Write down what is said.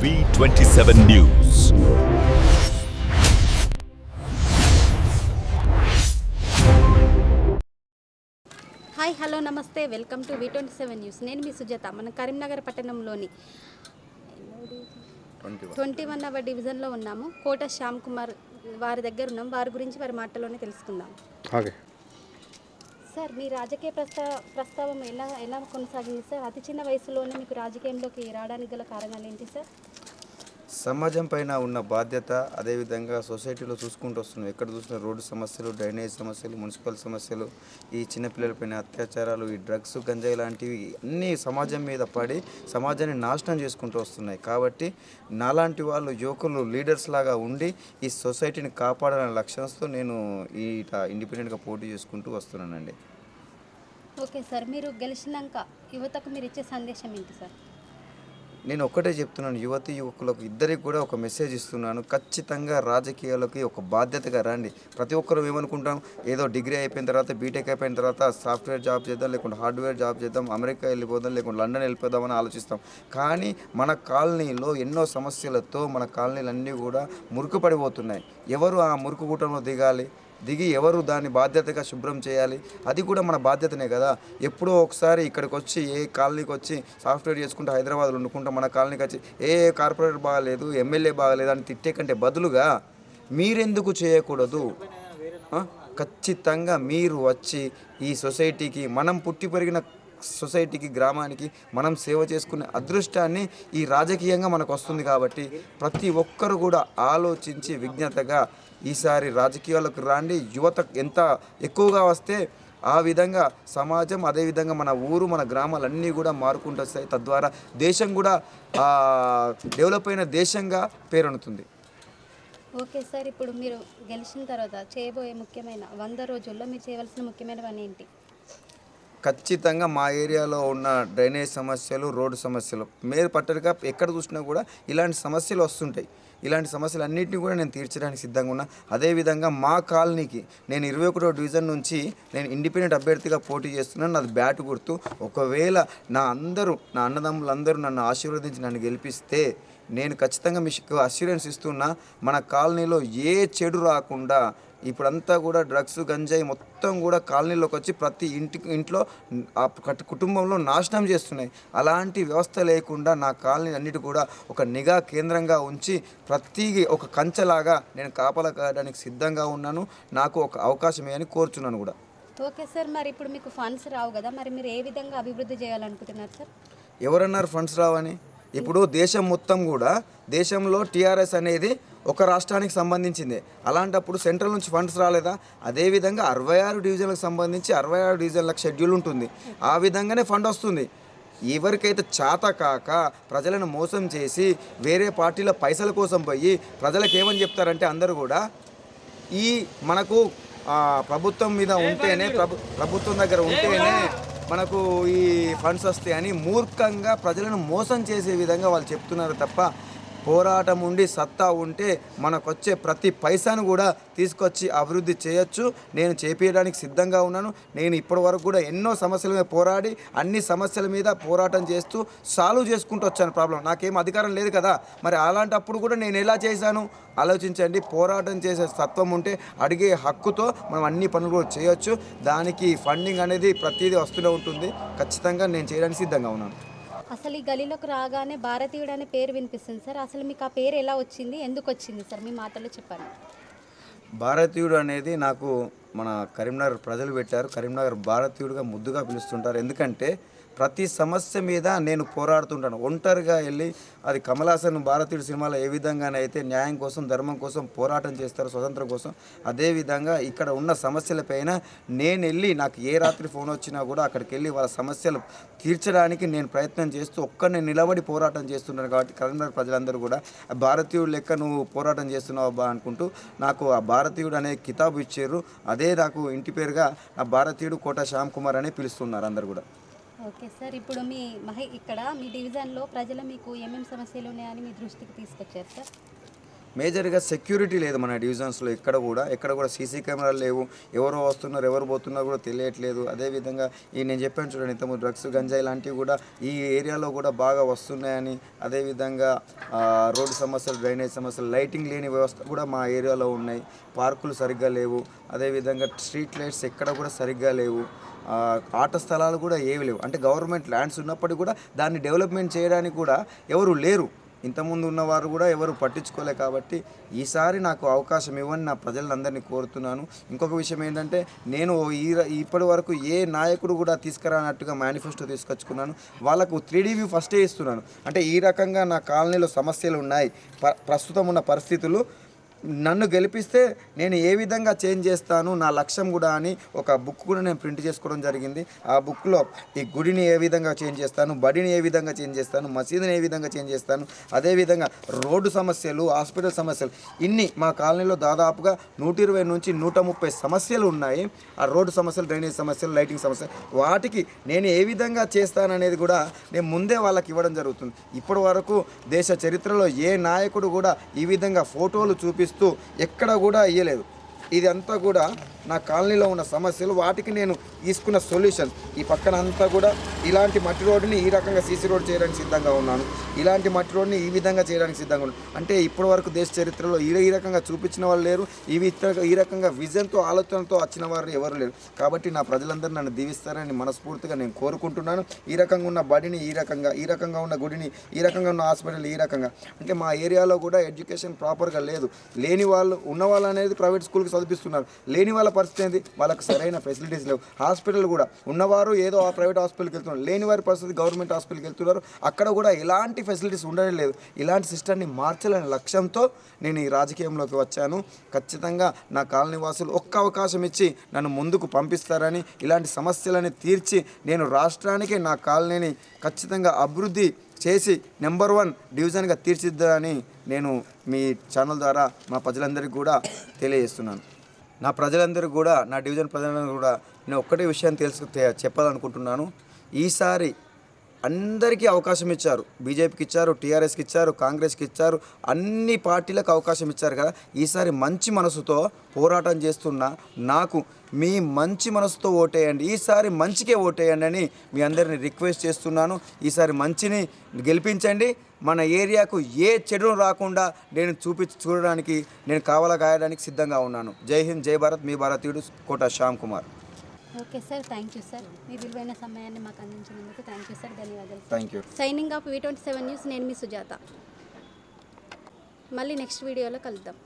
V27 News. Hi hello నమస్తే welcome to V27 news. నేను మీ సుజాత. మన కరీంనగర్ పట్టణంలోని 21వ డివిజన్లో ఉన్నాము. కోట శ్యామ్ కుమార్ వారి దగ్గర ఉన్నాం. వారి గురించి వారి మాటలోనే తెలుసుకుందాం. ఓకే సార్, మీ రాజకీయ ప్రస్తావం ఎలా కొనసాగింది సార్? అతి చిన్న వయసులోనే మీకు రాజకీయంలోకి రావడానికి గల కారణాలు ఏంటి సార్? సమాజం పైన ఉన్న బాధ్యత, అదేవిధంగా సొసైటీలో చూసుకుంటూ వస్తున్నాం. ఎక్కడ చూసిన రోడ్డు సమస్యలు, డ్రైనేజ్ సమస్యలు, మున్సిపల్ సమస్యలు, ఈ చిన్నపిల్లలపైన అత్యాచారాలు, ఈ డ్రగ్స్, గంజాయి లాంటివి అన్నీ సమాజం మీద పడి సమాజాన్ని నాశనం చేసుకుంటూ వస్తున్నాయి. కాబట్టి నాలాంటి వాళ్ళు యువకులు లీడర్స్ లాగా ఉండి ఈ సొసైటీని కాపాడాలనే లక్ష్యంతో నేను ఇండిపెండెంట్గా పోటీ చేసుకుంటూ వస్తున్నానండి. ఓకే సార్, మీరు గెలిచినాక యువతకు మీరు ఇచ్చే సందేశం ఏంటి సార్? నేను ఒక్కటే చెప్తున్నాను, యువకులకు ఇద్దరికి కూడా ఒక మెసేజ్ ఇస్తున్నాను. ఖచ్చితంగా రాజకీయాలకి ఒక బాధ్యతగా రండి. ప్రతి ఒక్కరు ఏమనుకుంటాం, ఏదో డిగ్రీ అయిపోయిన తర్వాత, బీటెక్ అయిపోయిన తర్వాత సాఫ్ట్వేర్ జాబ్ చేద్దాం, లేకుంటే హార్డ్వేర్ జాబ్ చేద్దాం, అమెరికా వెళ్ళిపోదాం, లేకుంటే లండన్ వెళ్ళిపోదామని ఆలోచిస్తాం. కానీ మన కాలనీలో ఎన్నో సమస్యలతో మన కాలనీలన్నీ కూడా మురుకు పడిపోతున్నాయి. ఎవరు ఆ మురుకు కూటంలో దిగి ఎవరు దాన్ని బాధ్యతగా శుభ్రం చేయాలి? అది కూడా మన బాధ్యతనే కదా. ఎప్పుడో ఒకసారి ఇక్కడికి వచ్చి ఏ కాలనీకి వచ్చి సాఫ్ట్వేర్ చేసుకుంటూ హైదరాబాద్లో వండుకుంటూ మన కాలనీకి వచ్చి కార్పొరేటర్ బాగాలేదు, ఎమ్మెల్యే బాగాలేదు అని తిట్టే కంటే బదులుగా మీరెందుకు చేయకూడదు? ఖచ్చితంగా మీరు వచ్చి ఈ సొసైటీకి, మనం పుట్టి పెరిగిన సొసైటీకి, గ్రామానికి మనం సేవ చేసుకునే అదృష్టాన్ని ఈ రాజకీయంగా మనకు వస్తుంది. కాబట్టి ప్రతి ఒక్కరు కూడా ఆలోచించి విజ్ఞతగా ఈసారి రాజకీయాలకు రాండి. యువత ఎంత ఎక్కువగా వస్తే ఆ విధంగా సమాజం, అదేవిధంగా మన ఊరు, మన గ్రామాలన్నీ కూడా మారుకుంటూ వస్తాయి. తద్వారా దేశం కూడా డెవలప్ అయిన దేశంగా పేరొందుతుంది. ఓకే సార్, ఇప్పుడు మీరు గెలిచిన తర్వాత చేయబోయే ముఖ్యమైన 100 రోజుల్లో మీరు చేయవలసిన ముఖ్యమైన పని ఏంటి? ఖచ్చితంగా మా ఏరియాలో ఉన్న డ్రైనేజ్ సమస్యలు, రోడ్డు సమస్యలు మేరు పట్టడిగా ఎక్కడ చూసినా కూడా ఇలాంటి సమస్యలు వస్తుంటాయి. ఇలాంటి సమస్యలు అన్నింటినీ కూడా నేను తీర్చడానికి సిద్ధంగా ఉన్నా. అదేవిధంగా మా కాలనీకి నేను 21వ డివిజన్ నుంచి నేను ఇండిపెండెంట్ అభ్యర్థిగా పోటీ చేస్తున్నాను. నాది బ్యాట్ గుర్తు. ఒకవేళ నా అన్నదమ్ములందరూ నన్ను ఆశీర్వదించి నన్ను గెలిపిస్తే నేను ఖచ్చితంగా మీకు అష్యూరెన్స్ ఇస్తున్నా, మన కాలనీలో ఏ చెడు రాకుండా, ఇప్పుడంతా కూడా డ్రగ్స్, గంజాయి మొత్తం కూడా కాలనీలోకి వచ్చి ప్రతి ఇంట్లో కుటుంబంలో నాశనం చేస్తున్నాయి. అలాంటి వ్యవస్థ లేకుండా నా కాలనీ అన్నిటి కూడా ఒక నిఘా కేంద్రంగా ఉంచి ప్రతి ఒక కంచెలాగా నేను కాపలా కాయడానికి సిద్ధంగా ఉన్నాను. నాకు ఒక అవకాశమే అని కోరుచున్నాను కూడా. ఓకే సార్, మరి ఇప్పుడు మీకు ఫండ్స్ రావు కదా, మరి మీరు ఏ విధంగా అభివృద్ధి చేయాలనుకుంటున్నారు సార్? ఎవరన్నారు ఫండ్స్ రావని? ఇప్పుడు దేశం మొత్తం కూడా, దేశంలో టీఆర్ఎస్ అనేది ఒక రాష్ట్రానికి సంబంధించింది. అలాంటప్పుడు సెంట్రల్ నుంచి ఫండ్స్ రాలేదా? అదేవిధంగా 66 డివిజన్లకు సంబంధించి 66 డివిజన్లకు షెడ్యూల్ ఉంటుంది. ఆ విధంగానే ఫండ్ వస్తుంది. ఎవరికైతే చేత కాక ప్రజలను మోసం చేసి వేరే పార్టీల పైసల కోసం పోయి ప్రజలకు ఏమని చెప్తారంటే, అందరూ కూడా ఈ మనకు ప్రభుత్వం మీద ఉంటేనే, ప్రభుత్వం దగ్గర ఉంటేనే మనకు ఈ ఫండ్స్ వస్తాయని మూర్ఖంగా ప్రజలను మోసం చేసే విధంగా వాళ్ళు చెప్తున్నారు తప్ప, పోరాటం ఉండి సత్తా ఉంటే మనకొచ్చే ప్రతి పైసాను కూడా తీసుకొచ్చి అభివృద్ధి చేయొచ్చు. నేను చేపించడానికి సిద్ధంగా ఉన్నాను. నేను ఇప్పటివరకు కూడా ఎన్నో సమస్యల మీద పోరాడి అన్ని సమస్యల మీద పోరాటం చేస్తూ సాల్వ్ చేసుకుంటూ వచ్చాను. ప్రాబ్లం నాకేం అధికారం లేదు కదా, మరి అలాంటప్పుడు కూడా నేను ఎలా చేశాను ఆలోచించండి. పోరాటం చేసే తత్వం ఉంటే, అడిగే హక్కుతో మనం అన్ని పనులు కూడా చేయొచ్చు. దానికి ఫండింగ్ అనేది ప్రతిదీ వస్తూనే ఉంటుంది. ఖచ్చితంగా నేను చేయడానికి సిద్ధంగా ఉన్నాను. అసలు ఈ గలీలోకి రాగానే భారతీయుడు అనే పేరు వినిపిస్తుంది సార్. అసలు మీకు ఆ పేరు ఎలా వచ్చింది, ఎందుకు వచ్చింది సార్? మీ మాటల్లో చెప్పండి. భారతీయుడు అనేది నాకు మన కరీంనగర్ ప్రజలు పెట్టారు. కరీంనగర్ భారతీయుడిగా ముద్దుగా పిలుస్తుంటారు. ఎందుకంటే ప్రతి సమస్య మీద నేను పోరాడుతుంటాను. ఒంటరిగా వెళ్ళి, అది కమల్ హాసన్ భారతీయుడు సినిమాలో ఏ విధంగానైతే న్యాయం కోసం, ధర్మం కోసం పోరాటం చేస్తారు, స్వతంత్రం కోసం, అదేవిధంగా ఇక్కడ ఉన్న సమస్యలపైన నేను వెళ్ళి, నాకు ఏ రాత్రి ఫోన్ వచ్చినా కూడా అక్కడికి వెళ్ళి వాళ్ళ సమస్యలు తీర్చడానికి నేను ప్రయత్నం చేస్తూ ఒక్కరిని నిలబడి పోరాటం చేస్తున్నాను. కాబట్టి కరీంనగర్ ప్రజలందరూ కూడా భారతీయుడు లెక్క నువ్వు పోరాటం చేస్తున్నావు అనుకుంటూ నాకు ఆ భారతీయుడు అనే కితాబు ఇచ్చారు. అదే నాకు ఇంటి పేరుగా ఆ భారతీయుడు కోట శ్యామ్ కుమార్ అనే పిలుస్తున్నారు అందరు కూడా. ఓకే సార్, ఇప్పుడు ఇక్కడ మీ డివిజన్లో ప్రజలు మీకు ఏమేమి సమస్యలు ఉన్నాయని మీ దృష్టికి తీసుకొచ్చారు సార్? మేజర్గా సెక్యూరిటీ లేదు మన డివిజన్స్లో ఎక్కడ కూడా సీసీ కెమెరాలు లేవు. ఎవరు వస్తున్నారు ఎవరు పోతున్నారు కూడా తెలియట్లేదు. అదేవిధంగా ఈ నేను చెప్పాను చూడండి ఇంతకుముందు డ్రగ్స్ గంజాయి లాంటివి కూడా ఈ ఏరియాలో కూడా బాగా వస్తున్నాయని, అదేవిధంగా రోడ్డు సమస్యలు, డ్రైనేజ్ సమస్యలు, లైటింగ్ లేని వ్యవస్థ కూడా మా ఏరియాలో ఉన్నాయి. పార్కులు సరిగ్గా లేవు. అదేవిధంగా స్ట్రీట్ లైట్స్ ఎక్కడ కూడా సరిగ్గా లేవు. ఆట స్థలాలు కూడా ఏవి లేవు. అంటే గవర్నమెంట్ ల్యాండ్స్ ఉన్నప్పటికీ కూడా దాన్ని డెవలప్మెంట్ చేయడానికి కూడా ఎవరు లేరు. ఇంతకుముందు ఉన్నవారు కూడా ఎవరు పట్టించుకోలే. కాబట్టి ఈసారి నాకు అవకాశం ఇవ్వని నా ప్రజలందరినీ కోరుతున్నాను. ఇంకొక విషయం ఏంటంటే నేను ఇప్పటి వరకు ఏ నాయకుడు కూడా తీసుకురానట్టుగా మేనిఫెస్టో తీసుకొచ్చుకున్నాను. వాళ్ళకు 3D వ్యూ ఫస్టే ఇస్తున్నాను. అంటే ఈ రకంగా నా కాలనీలో సమస్యలు ఉన్నాయి, ప్రస్తుతం ఉన్న పరిస్థితులు, నన్ను గెలిపిస్తే నేను ఏ విధంగా చేంజ్ చేస్తాను నా లక్ష్యం కూడా అని ఒక బుక్ కూడా నేను ప్రింట్ చేసుకోవడం జరిగింది. ఆ బుక్లో ఈ గుడిని ఏ విధంగా చేంజ్ చేస్తాను, బడిని ఏ విధంగా చేంజ్ చేస్తాను, మసీదుని ఏ విధంగా చేంజ్ చేస్తాను, అదేవిధంగా రోడ్డు సమస్యలు, హాస్పిటల్ సమస్యలు, ఇన్ని మా కాలనీలో దాదాపుగా 120 నుంచి 130 సమస్యలు ఉన్నాయి. ఆ రోడ్డు సమస్యలు, డ్రైనేజ్ సమస్యలు, లైటింగ్ సమస్యలు, వాటికి నేను ఏ విధంగా చేస్తాననేది కూడా నేను ముందే వాళ్ళకి ఇవ్వడం జరుగుతుంది. ఇప్పటి వరకు దేశ చరిత్రలో ఏ నాయకుడు కూడా ఈ విధంగా ఫోటోలు చూపిస్తూ ఎక్కడ కూడా ఇయ్యలేదు. ఇదంతా కూడా నా కాలనీలో ఉన్న సమస్యలు, వాటికి నేను తీసుకున్న సొల్యూషన్. ఈ పక్కన అంతా కూడా ఇలాంటి మట్టి రోడ్డుని ఈ రకంగా సీసీ రోడ్ చేయడానికి సిద్ధంగా ఉన్నాను. ఇలాంటి మట్టి రోడ్ని ఈ విధంగా చేయడానికి సిద్ధంగా ఉన్నాను. అంటే ఇప్పటి వరకు దేశ చరిత్రలో ఈ రకంగా చూపించిన వాళ్ళు లేరు. ఈ రకంగా విజన్తో, ఆలోచనతో వచ్చిన వారు ఎవరు లేరు. కాబట్టి నా ప్రజలందరూ నన్ను దీవిస్తారని మనస్ఫూర్తిగా నేను కోరుకుంటున్నాను. ఈ రకంగా ఉన్న బడిని ఈ రకంగా ఉన్న గుడిని, ఈ రకంగా ఉన్న హాస్పిటల్ ఈ రకంగా, అంటే మా ఏరియాలో కూడా ఎడ్యుకేషన్ ప్రాపర్గా లేదు. లేని వాళ్ళు, ఉన్న వాళ్ళు అనేది ప్రైవేట్ స్కూల్కి చదివిస్తున్నారు. లేని వాళ్ళ పరిస్థితి ఏంటి? వాళ్ళకి సరైన ఫెసిలిటీస్ లేవు. హాస్పిటల్ కూడా ఉన్నవారు ఏదో ఆ ప్రైవేట్ హాస్పిటల్కి వెళ్తున్నారు, లేని వారి పరిస్థితి గవర్నమెంట్ హాస్పిటల్కి వెళ్తున్నారు. అక్కడ కూడా ఎలాంటి ఫెసిలిటీస్ ఉండడం లేదు. ఇలాంటి సిస్టమ్ని మార్చాలనే లక్ష్యంతో నేను ఈ రాజకీయంలోకి వచ్చాను. ఖచ్చితంగా నా కాలనీ వాసులు ఒక్క అవకాశం ఇచ్చి నన్ను ముందుకు పంపిస్తారని, ఇలాంటి సమస్యలని తీర్చి నేను రాష్ట్రానికి నా కాలనీని ఖచ్చితంగా అభివృద్ధి చేసి నెంబర్ 1 డివిజన్గా తీర్చిద్దామని నేను మీ ఛానల్ ద్వారా మా ప్రజలందరికీ కూడా తెలియజేస్తున్నాను. నా ప్రజలందరికీ కూడా, నా డివిజన్ ప్రజలందరూ కూడా నేను ఒక్కటే విషయం చెప్పాలనుకుంటున్నాను. ఈసారి అందరికీ అవకాశం ఇచ్చారు. బీజేపీకి ఇచ్చారు, టీఆర్ఎస్కి ఇచ్చారు, కాంగ్రెస్కి ఇచ్చారు, అన్ని పార్టీలకు అవకాశం ఇచ్చారు కదా. ఈసారి మంచి మనసుతో పోరాటం చేస్తున్న నాకు మీ మంచి మనసుతో ఓటేయండి, ఈసారి మంచికే ఓటేయండి అని మీ అందరిని రిక్వెస్ట్ చేస్తున్నాను. ఈసారి మంచిని గెలిపించండి. మన ఏరియాకు ఏ చెడు రాకుండా నేను చూడడానికి, నేను కావాలా గాయడానికి సిద్ధంగా ఉన్నాను. జై హింద్, జై భారత్. మీ భారతీయుడు Kota Shyam Kumar. Okay sir, thank you sir. మీ విలువైన సమయాన్ని మాకు అందించినందుకు థ్యాంక్ యూ సార్, ధన్యవాదాలు. Thank you. Signing off V27 news. నేను మీ సుజాత. మళ్ళీ నెక్స్ట్ వీడియోలో కలుద్దాం.